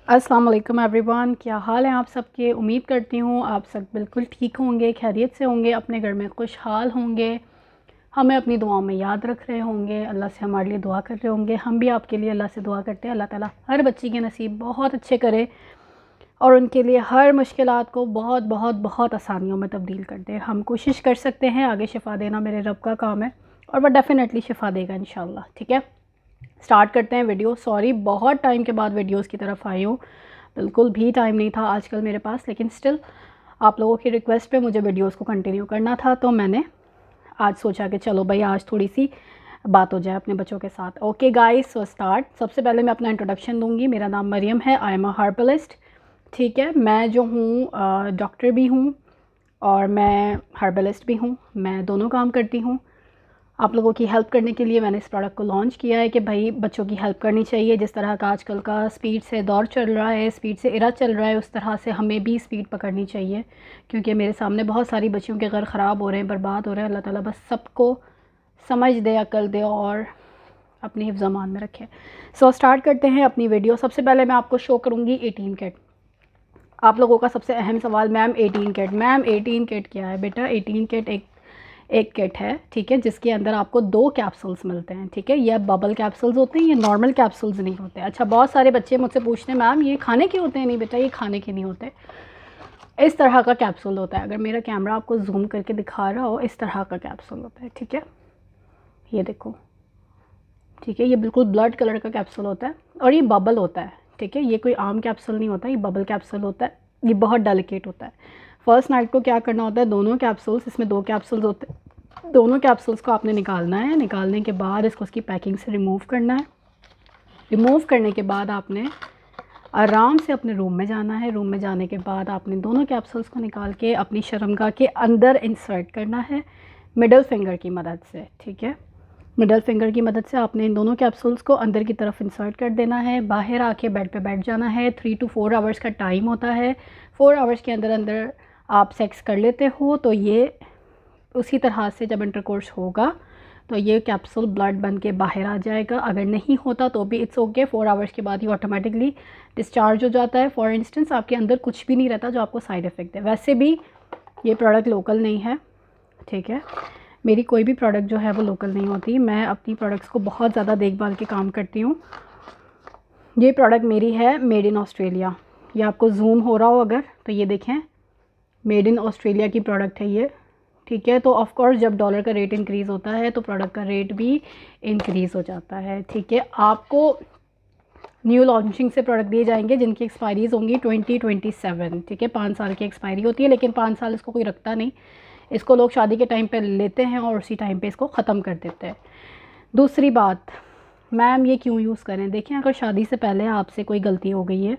अस्सलाम वालेकुम एवरीवन, क्या हाल है आप सबके। उम्मीद करती हूँ आप सब बिल्कुल ठीक होंगे, खैरियत से होंगे, अपने घर में खुशहाल होंगे, हमें अपनी दुआओं में याद रख रहे होंगे, अल्लाह से हमारे लिए दुआ कर रहे होंगे। हम भी आपके लिए अल्लाह से दुआ करते हैं, अल्लाह ताला हर बच्ची के नसीब बहुत अच्छे करे और उनके लिए हर मुश्किलात को बहुत बहुत बहुत आसानियों में तब्दील कर दे। हम कोशिश कर सकते हैं, आगे शिफ़ा देना मेरे रब का काम है और वह डेफ़िनेटली शिफ़ा देगा इंशाल्लाह। ठीक है, स्टार्ट करते हैं वीडियो। सॉरी बहुत टाइम के बाद वीडियोस की तरफ आई हूँ, बिल्कुल भी टाइम नहीं था आजकल मेरे पास, लेकिन स्टिल आप लोगों की रिक्वेस्ट पे मुझे वीडियोस को कंटिन्यू करना था, तो मैंने आज सोचा कि चलो भाई आज थोड़ी सी बात हो जाए अपने बच्चों के साथ। Okay guys, so start. सबसे पहले मैं अपना इंट्रोडक्शन दूंगी। मेरा नाम मरियम है, आई एम अ हर्बलिस्ट। ठीक है, मैं जो हूँ डॉक्टर भी हूँ और मैं हर्बलिस्ट भी हूँ, मैं दोनों काम करती हूँ। आप लोगों की हेल्प करने के लिए मैंने इस प्रोडक्ट को लॉन्च किया है कि भाई बच्चों की हेल्प करनी चाहिए। जिस तरह का आजकल का स्पीड से दौर चल रहा है, स्पीड से इरा चल रहा है, उस तरह से हमें भी स्पीड पकड़नी चाहिए, क्योंकि मेरे सामने बहुत सारी बच्चियों के घर ख़राब हो रहे हैं, बर्बाद हो रहे हैं। अल्लाह ताला बस सबको समझ दे, अकल दे और अपने हिफ्ज़ अमान में रखे। सो स्टार्ट करते हैं अपनी वीडियो। सबसे पहले मैं आपको शो करूँगी 18 किट। आप लोगों का सबसे अहम सवाल, मैम 18 किट, मैम 18 किट क्या है? बेटा 18 किट एक किट है, ठीक है, जिसके अंदर आपको 2 कैप्सूल्स मिलते हैं। ठीक है, ये बबल कैप्सूल्स होते हैं, ये नॉर्मल कैप्सूल्स नहीं होते। अच्छा, बहुत सारे बच्चे मुझसे पूछते हैं मैम ये खाने के होते हैं? नहीं बेटा, ये खाने के नहीं होते। इस तरह का कैप्सूल होता है, अगर मेरा कैमरा आपको जूम करके दिखा रहा हो, इस तरह का कैप्सूल होता है। ठीक है, ये देखो, ठीक है, ये बिल्कुल ब्लड कलर का कैप्सूल होता है और ये बबल होता है। ठीक है, ये कोई आम कैप्सूल नहीं होता, ये बबल कैप्सूल होता है, ये बहुत डेलिकेट होता है। फर्स्ट नाइट को क्या करना होता है, दोनों कैप्सूल्स, इसमें 2 कैप्सूल्स होते हैं, दोनों कैप्सूल्स को आपने निकालना है। निकालने के बाद इसको उसकी पैकिंग से रिमूव करना है। रिमूव करने के बाद आपने आराम से अपने रूम में जाना है। रूम में जाने के बाद आपने दोनों कैप्सूल्स को निकाल के अपनी शर्मगाह के अंदर इंसर्ट करना है मिडल फिंगर की मदद से। ठीक है, मिडल फिंगर की मदद से आपने इन दोनों कैप्सूल्स को अंदर की तरफ इंसर्ट कर देना है। बाहर आके बेड पे बैठ जाना है। 3 to 4 आवर्स का टाइम होता है। 4 आवर्स के अंदर अंदर आप सेक्स कर लेते हो तो ये उसी तरह से जब इंटरकोर्स होगा तो ये कैप्सूल ब्लड बन के बाहर आ जाएगा। अगर नहीं होता तो भी इट्स ओके, 4 आवर्स के बाद ही ऑटोमेटिकली डिस्चार्ज हो जाता है। फॉर इंस्टेंस आपके अंदर कुछ भी नहीं रहता जो आपको साइड इफ़ेक्ट है। वैसे भी ये प्रोडक्ट लोकल नहीं है, ठीक है, मेरी कोई भी प्रोडक्ट जो है वो लोकल नहीं होती। मैं अपनी प्रोडक्ट्स को बहुत ज़्यादा देखभाल के काम करती हूँ। ये प्रोडक्ट मेरी है मेड इन ऑस्ट्रेलिया। ये आपको जूम हो रहा हो अगर तो ये देखें, मेड इन ऑस्ट्रेलिया की प्रोडक्ट है ये। ठीक है, तो ऑफ कोर्स जब डॉलर का रेट इंक्रीज़ होता है तो प्रोडक्ट का रेट भी इंक्रीज़ हो जाता है। ठीक है, आपको न्यू लॉन्चिंग से प्रोडक्ट दिए जाएंगे जिनकी एक्सपायरीज़ होंगी 2027। ठीक है, 5 साल की एक्सपायरी होती है, लेकिन 5 साल इसको कोई रखता नहीं। इसको लोग शादी के टाइम पे लेते हैं और उसी टाइम पे इसको ख़त्म कर देते हैं। दूसरी बात, मैम ये क्यों यूज़ करें? देखें, अगर शादी से पहले आपसे कोई गलती हो गई है,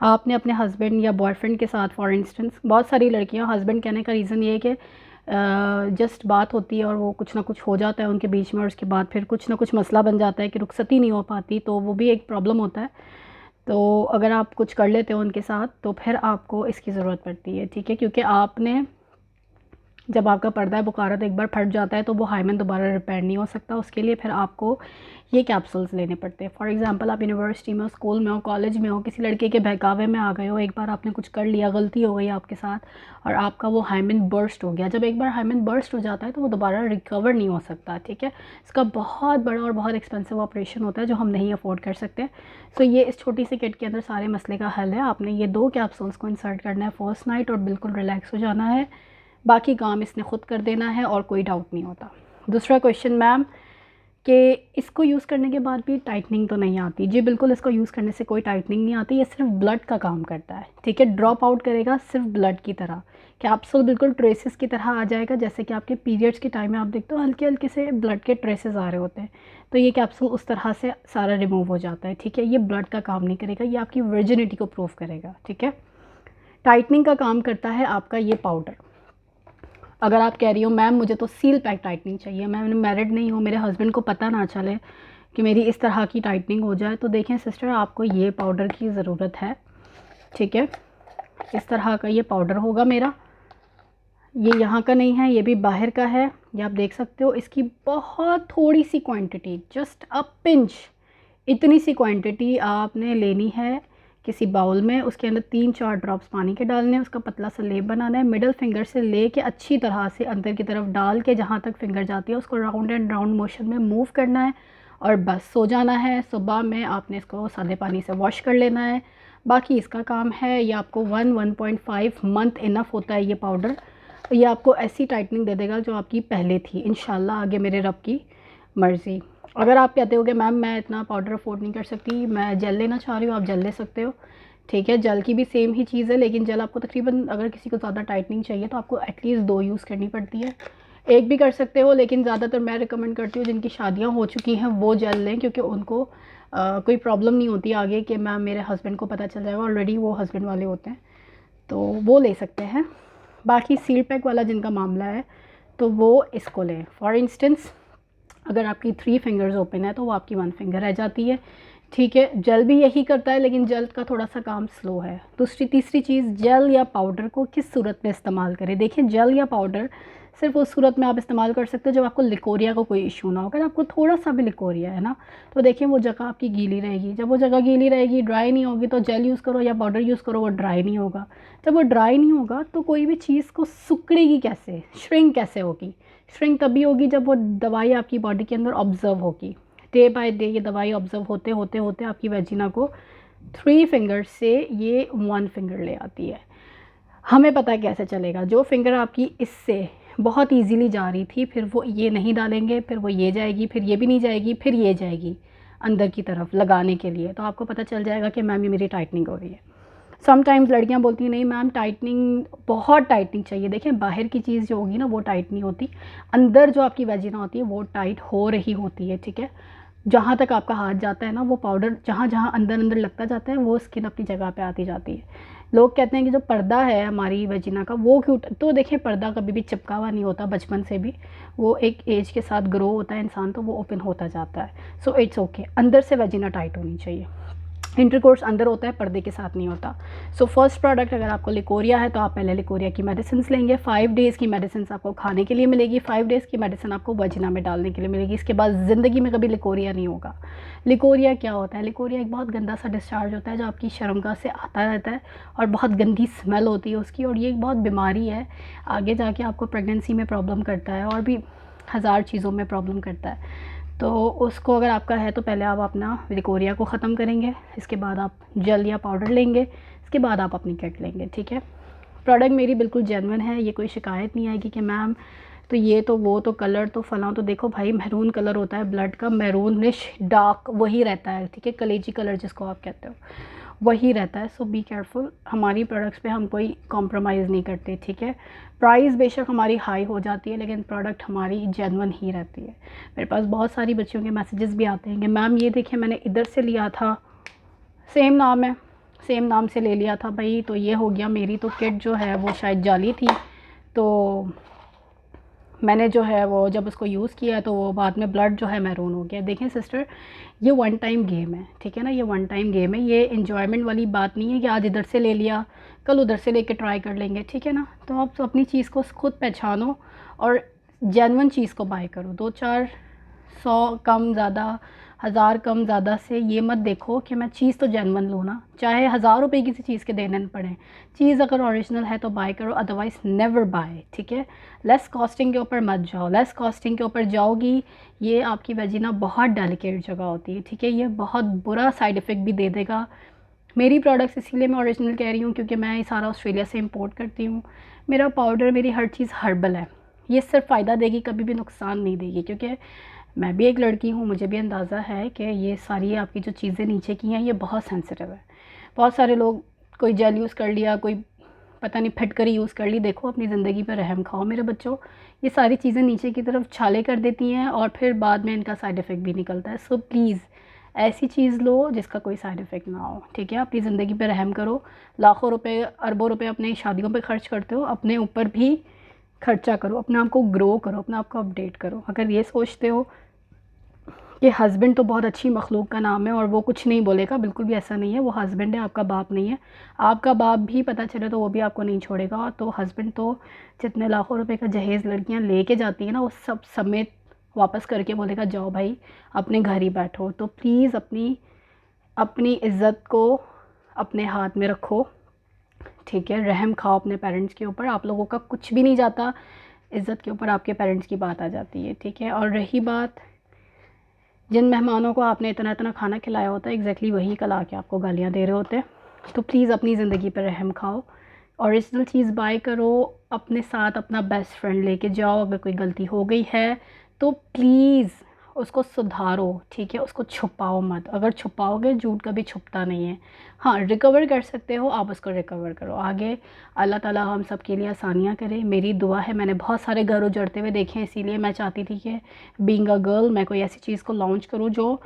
आपने अपने हस्बैंड या बॉयफ्रेंड के साथ, फॉर इंस्टेंस बहुत सारी लड़कियां, हस्बैंड कहने का रीज़न ये है कि जस्ट बात होती है और वो कुछ ना कुछ हो जाता है उनके बीच में और उसके बाद फिर कुछ ना कुछ मसला बन जाता है कि रुखसती नहीं हो पाती, तो वो भी एक प्रॉब्लम होता है। तो अगर आप कुछ कर लेते हो उनके साथ तो फिर आपको इसकी ज़रूरत पड़ती है। ठीक है, क्योंकि आपने जब आपका पर्दा है बुखारत एक बार फट जाता है तो वो हाइमन दोबारा रिपेयर नहीं हो सकता। उसके लिए फिर आपको ये कैप्सूल्स लेने पड़ते हैं। फॉर एग्जांपल आप यूनिवर्सिटी में हो, स्कूल में हो, कॉलेज में हो, किसी लड़के के बहकावे में आ गए हो, एक बार आपने कुछ कर लिया, गलती हो गई आपके साथ और आपका वो हाइमन बर्स्ट हो गया। जब एक बार हाइमन बर्स्ट हो जाता है तो वो दोबारा रिकवर नहीं हो सकता। ठीक है, इसका बहुत बड़ा और बहुत एक्सपेंसिव ऑपरेशन होता है जो हम नहीं अफोर्ड कर सकते। सो ये इस छोटी सी किट के अंदर सारे मसले का हल है। आपने ये 2 कैप्सूल्स को इंसर्ट करना है फर्स्ट नाइट और बिल्कुल रिलैक्स हो जाना है। बाकी काम इसने ख़ुद कर देना है और कोई डाउट नहीं होता। दूसरा क्वेश्चन मैम कि इसको यूज़ करने के बाद भी टाइटनिंग तो नहीं आती? जी बिल्कुल, इसको यूज़ करने से कोई टाइटनिंग नहीं आती, ये सिर्फ ब्लड का काम करता है। ठीक है, ड्रॉप आउट करेगा सिर्फ ब्लड की तरह। कैप्सूल बिल्कुल ट्रेसेस की तरह आ जाएगा, जैसे कि आपके पीरियड्स के टाइम में आप देखते हो हल्के हल्के से ब्लड के ट्रेसेस आ रहे होते हैं, तो ये कैप्सूल उस तरह से सारा रिमूव हो जाता है। ठीक है, ये ब्लड का काम नहीं करेगा, ये आपकी वर्जिनिटी को प्रूव करेगा। ठीक है, टाइटनिंग का काम करता है आपका ये पाउडर। अगर आप कह रही हो मैम मुझे तो सील पैक टाइटनिंग चाहिए, मैं मैरिड नहीं हूँ, मेरे हस्बैंड को पता ना चले कि मेरी इस तरह की टाइटनिंग हो जाए, तो देखें सिस्टर, आपको ये पाउडर की ज़रूरत है। ठीक है, इस तरह का ये पाउडर होगा मेरा, ये यहाँ का नहीं है, ये भी बाहर का है, ये आप देख सकते हो। इसकी बहुत थोड़ी सी क्वांटिटी, जस्ट अ पिंच, इतनी सी क्वांटिटी आपने लेनी है किसी बाउल में, उसके अंदर 3-4 ड्रॉप्स पानी के डालने हैं, उसका पतला सा लेप बनाना है, मिडल फिंगर से लेके अच्छी तरह से अंदर की तरफ डाल के जहाँ तक फिंगर जाती है उसको राउंड एंड राउंड मोशन में मूव करना है और बस सो जाना है। सुबह में आपने इसको सादे पानी से वॉश कर लेना है। बाकी इसका काम है, ये आपको 1-1.5 मंथ इनफ होता है ये पाउडर। ये आपको ऐसी टाइटनिंग दे देगा जो आपकी पहले थी, इंशाल्लाह आगे मेरे रब की मर्ज़ी। अगर आप कहते हो कि मैम मैं इतना पाउडर अफोर्ड नहीं कर सकती, मैं जेल लेना चाह रही हूँ, आप जेल ले सकते हो, ठीक है। जेल की भी सेम ही चीज़ है, लेकिन जेल आपको तकरीबन, अगर किसी को ज़्यादा टाइटनिंग चाहिए तो आपको एटलीस्ट 2 यूज़ करनी पड़ती है। एक भी कर सकते हो, लेकिन ज़्यादातर मैं रिकमेंड करती हूँ जिनकी शादियाँ हो चुकी हैं वो जेल लें, क्योंकि उनको कोई प्रॉब्लम नहीं होती आगे कि मैम मेरे हस्बैंड को पता चल जाएगा, ऑलरेडी वो हस्बैंड वाले होते हैं तो वो ले सकते हैं। बाकी सील पैक वाला जिनका मामला है तो वो इसको लें। फॉर इंस्टेंस अगर आपकी 3 फिंगर्स ओपन है तो वो आपकी 1 फिंगर रह जाती है, ठीक है। जेल भी यही करता है, लेकिन जेल का थोड़ा सा काम स्लो है। तीसरी चीज़, जेल या पाउडर को किस सूरत में इस्तेमाल करें। देखिए, जेल या पाउडर सिर्फ उस सूरत में आप इस्तेमाल कर सकते हो जब आपको लिकोरिया का कोई इशू ना हो। अगर आपको थोड़ा सा भी लिकोरिया है ना, तो देखिए वो जगह आपकी गीली रहेगी। जब वो जगह गीली रहेगी, ड्राई नहीं होगी, तो जेल यूज़ करो या पाउडर यूज़ करो, वो ड्राई नहीं होगा। जब वो ड्राई नहीं होगा तो कोई भी चीज़ को सिकुड़ेगी कैसे, श्रिंक कैसे होगी। श्रिंक तभी होगी जब वो दवाई आपकी बॉडी के अंदर ऑब्ज़र्व होगी। डे बाय डे ये दवाई ऑब्ज़र्व होते होते होते आपकी वेजिना को 3 फिंगर से ये 1 फिंगर ले आती है। हमें पता है कैसे चलेगा। जो फिंगर आपकी इससे बहुत इजीली जा रही थी, फिर वो ये नहीं डालेंगे, फिर वो ये जाएगी, फिर ये भी नहीं जाएगी, फिर ये जाएगी अंदर की तरफ लगाने के लिए, तो आपको पता चल जाएगा कि मैम ये मेरी टाइटनिंग हो रही है। समटाइम्स लड़कियां बोलती हैं नहीं मैम टाइटनिंग, बहुत टाइटनिंग चाहिए। देखें, बाहर की चीज़ जो होगी ना वो टाइट नहीं होती, अंदर जो आपकी वेजिना होती है वो टाइट हो रही होती है, ठीक है। जहाँ तक आपका हाथ जाता है ना, वो पाउडर जहाँ जहाँ अंदर अंदर लगता जाता है वो स्किन अपनी जगह पे आती जाती है। लोग कहते हैं कि जो पर्दा है हमारी वेजिना का वो क्यों, तो देखिए पर्दा कभी भी चिपका हुआ नहीं होता, बचपन से भी वो एक एज के साथ ग्रो होता है इंसान, तो वो ओपन होता जाता है। सो इट्स ओके, अंदर से वेजिना टाइट होनी चाहिए। इंटरकोर्स अंदर होता है, पर्दे के साथ नहीं होता। सो फर्स्ट प्रोडक्ट, अगर आपको लिकोरिया है तो आप पहले लिकोरिया की मेडिसिन लेंगे। 5 डेज़ की मेडिसिन आपको खाने के लिए मिलेगी, 5 डेज़ की मेडिसिन आपको वजिना में डालने के लिए मिलेगी। इसके बाद ज़िंदगी में कभी लिकोरिया नहीं होगा। लिकोरिया क्या होता है? लिकोरिया एक बहुत गंदा सा डिस्चार्ज होता है जो आपकी शर्मगाह से आता रहता है और बहुत गंदी स्मेल होती है उसकी, और ये एक बहुत बीमारी है, आगे जाके आपको प्रेगनेंसी में प्रॉब्लम करता है और भी हज़ार चीज़ों में प्रॉब्लम करता है। तो उसको अगर आपका है तो पहले आप अपना लिकोरिया को ख़त्म करेंगे, इसके बाद आप जेल या पाउडर लेंगे, इसके बाद आप अपनी किट लेंगे, ठीक है। प्रोडक्ट मेरी बिल्कुल जेन्युइन है, ये कोई शिकायत नहीं आएगी कि मैम तो ये तो वो तो कलर तो फलां, तो देखो भाई मैरून कलर होता है ब्लड का, मैरूनिश डार्क वही रहता है, ठीक है, कलेजी कलर जिसको आप कहते हो वही रहता है। सो बी केयरफुल, हमारी प्रोडक्ट्स पे हम कोई कॉम्प्रोमाइज़ नहीं करते, ठीक है। प्राइस बेशक हमारी हाई हो जाती है लेकिन प्रोडक्ट हमारी जेन्युइन ही रहती है। मेरे पास बहुत सारी बच्चियों के मैसेजेस भी आते हैं कि मैम ये देखिए मैंने इधर से लिया था, सेम नाम है, सेम नाम से ले लिया था भाई, तो ये हो गया, मेरी तो किट जो है वो शायद जाली थी, तो मैंने जो है वो जब उसको यूज़ किया तो वो बाद में ब्लड जो है मैरून हो गया। देखें सिस्टर, ये वन टाइम गेम है, ठीक है ना, ये वन टाइम गेम है, ये इन्जॉयमेंट वाली बात नहीं है कि आज इधर से ले लिया कल उधर से लेके ट्राई कर लेंगे, ठीक है ना। तो आप तो अपनी चीज़ को खुद पहचानो और जेन्युइन चीज़ को बाय करो। 2-4 100 कम ज़्यादा, 1000 कम ज़्यादा से ये मत देखो कि मैं चीज़ तो जेन्युइन लूँ ना, चाहे 1000 रुपये किसी चीज़ के देने पड़े, चीज़ अगर ओरिजिनल है तो बाय करो, अदरवाइज़ नेवर बाय, ठीक है। लेस कॉस्टिंग के ऊपर मत जाओ, लेस कॉस्टिंग के ऊपर जाओगी ये आपकी वेजिना बहुत डेलिकेट जगह होती है, ठीक है, ये बहुत बुरा साइड इफ़ेक्ट भी दे देगा। मेरी प्रोडक्ट्स इसीलिए मैं ओरिजिनल कह रही हूँ क्योंकि मैं ये सारा ऑस्ट्रेलिया से इंपोर्ट करती हूँ। मेरा पाउडर, मेरी हर चीज़ हर्बल है, ये सिर्फ फ़ायदा देगी, कभी भी नुकसान नहीं देगी, क्योंकि मैं भी एक लड़की हूँ, मुझे भी अंदाज़ा है कि ये सारी आपकी जो चीज़ें नीचे की हैं ये बहुत सेंसिटिव है। बहुत सारे लोग कोई जेल यूज़ कर लिया, कोई पता नहीं फिटकरी यूज़ कर ली, देखो अपनी ज़िंदगी पर रहम खाओ मेरे बच्चों, ये सारी चीज़ें नीचे की तरफ छाले कर देती हैं और फिर बाद में इनका साइड इफ़ेक्ट भी निकलता है। सो प्लीज़ ऐसी चीज़ लो जिसका कोई साइड इफ़ेक्ट ना हो, ठीक है। अपनी ज़िंदगी पर रहम करो, लाखों रुपए अरबों रुपए अपने शादियों पे खर्च करते हो, अपने ऊपर भी खर्चा करो, अपने आप को ग्रो करो, अपने आप को अपडेट करो। अगर ये सोचते हो कि हस्बैंड तो बहुत अच्छी मखलूक का नाम है और वो कुछ नहीं बोलेगा, बिल्कुल भी ऐसा नहीं है, वो हस्बैंड है, आपका बाप नहीं है। आपका बाप भी पता चले तो वो भी आपको नहीं छोड़ेगा। तो हस्बैंड तो जितने लाखों रुपए का जहेज़ लड़कियां लेके जाती हैं ना, वो सब समेत वापस करके बोलेगा जाओ भाई अपने घर ही बैठो। तो प्लीज़ अपनी अपनी इज़्ज़त को, अपने हाथ में रखो, ठीक है। रहम खाओ अपने पेरेंट्स के ऊपर, आप लोगों का कुछ भी नहीं जाता, इज़्ज़त के ऊपर आपके पेरेंट्स की बात आ जाती है, ठीक है। और रही बात जिन मेहमानों को आपने इतना इतना खाना खिलाया होता है, एग्जैक्टली वही कल आके आपको गालियाँ दे रहे होते हैं। तो प्लीज़ अपनी ज़िंदगी पर रहम खाओ, ओरिजिनल चीज़ बाय करो, अपने साथ अपना बेस्ट फ्रेंड लेके जाओ। अगर कोई गलती हो गई है तो प्लीज़ उसको सुधारो, ठीक है। उसको छुपाओ मत, अगर छुपाओगे झूठ कभी छुपता नहीं है। हाँ, रिकवर कर सकते हो आप, उसको रिकवर करो आगे। अल्लाह ताला हम सब के लिए आसानियाँ करे, मेरी दुआ है। मैंने बहुत सारे घर उजड़ते हुए देखे हैं, इसीलिए मैं चाहती थी कि बीइंग अ गर्ल मैं कोई ऐसी चीज़ को लॉन्च करूँ जो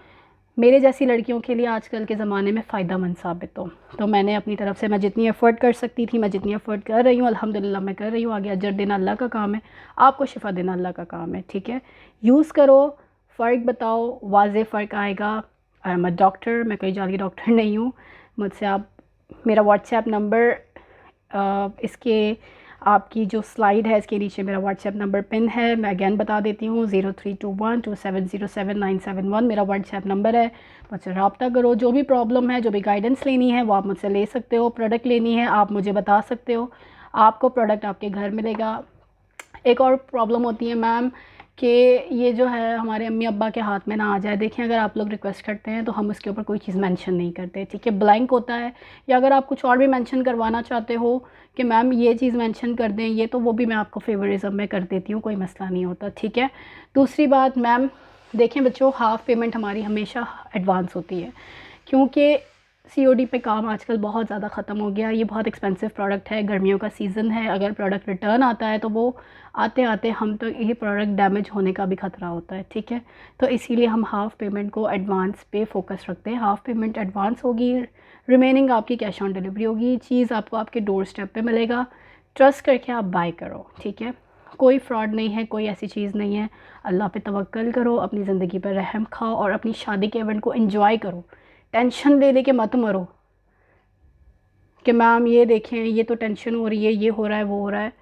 मेरे जैसी लड़कियों के लिए आजकल के ज़माने में फ़ायदा मंद साबित हो। तो मैंने अपनी तरफ से मैं जितनी एफ़र्ट कर सकती थी, मैं जितनी एफ़र्ट कर रही हूँ, अल्हम्दुलिल्लाह मैं कर रही हूँ। आगे अजर देना अल्लाह का काम है, आपको शिफ़ा देना अल्लाह का काम है, ठीक है। यूज़ करो, फ़र्क बताओ, वाज़ेह फ़र्क आएगा। आई एम अ डॉक्टर, मैं कोई जाली डॉक्टर नहीं हूँ। मुझसे आप मेरा व्हाट्सएप नंबर इसके आपकी जो स्लाइड है इसके नीचे मेरा व्हाट्सएप नंबर पिन है, मैं अगेन बता देती हूँ 0321270791 मेरा व्हाट्सएप नंबर है। मुझसे रब्ता करो, जो भी प्रॉब्लम है, जो भी गाइडेंस लेनी है वो आप मुझसे ले सकते हो। प्रोडक्ट लेनी है आप मुझे बता सकते हो, आपको प्रोडक्ट आपके घर मिलेगा। एक और प्रॉब्लम होती है मैम कि ये जो है हमारे अम्मी अब्बा के हाथ में ना आ जाए। देखिए अगर आप लोग रिक्वेस्ट करते हैं तो हम उसके ऊपर कोई चीज़ मेंशन नहीं करते, ठीक है, ब्लैंक होता है। या अगर आप कुछ और भी मेंशन करवाना चाहते हो कि मैम ये चीज़ मेंशन कर दें, ये तो वो भी मैं आपको फेवरिज्म में कर देती हूँ, कोई मसला नहीं होता, ठीक है। दूसरी बात मैम, देखें बच्चों, हाफ़ पेमेंट हमारी हमेशा एडवांस होती है, क्योंकि सीओडी पे काम आजकल बहुत ज़्यादा ख़त्म हो गया। ये बहुत एक्सपेंसिव प्रोडक्ट है, गर्मियों का सीज़न है, अगर प्रोडक्ट रिटर्न आता है तो वो आते आते हम तो ये प्रोडक्ट डैमेज होने का भी ख़तरा होता है, ठीक है। तो इसीलिए हम हाफ़ पेमेंट को एडवांस पे फोकस रखते हैं। हाफ़ पेमेंट एडवांस होगी, रिमेनिंग आपकी कैश ऑन डिलीवरी होगी। चीज़ आपको आपके डोर स्टेप पे मिलेगा, ट्रस्ट करके आप बाय करो, ठीक है। कोई फ्रॉड नहीं है, कोई ऐसी चीज़ नहीं है। अल्लाह पे तवक्कल करो, अपनी ज़िंदगी पर रहम खाओ और अपनी शादी के इवेंट को एंजॉय करो। टेंशन ले लेके मत मरो कि मैम ये देखें, ये तो टेंशन हो रही है, ये हो रहा है, वो हो रहा है।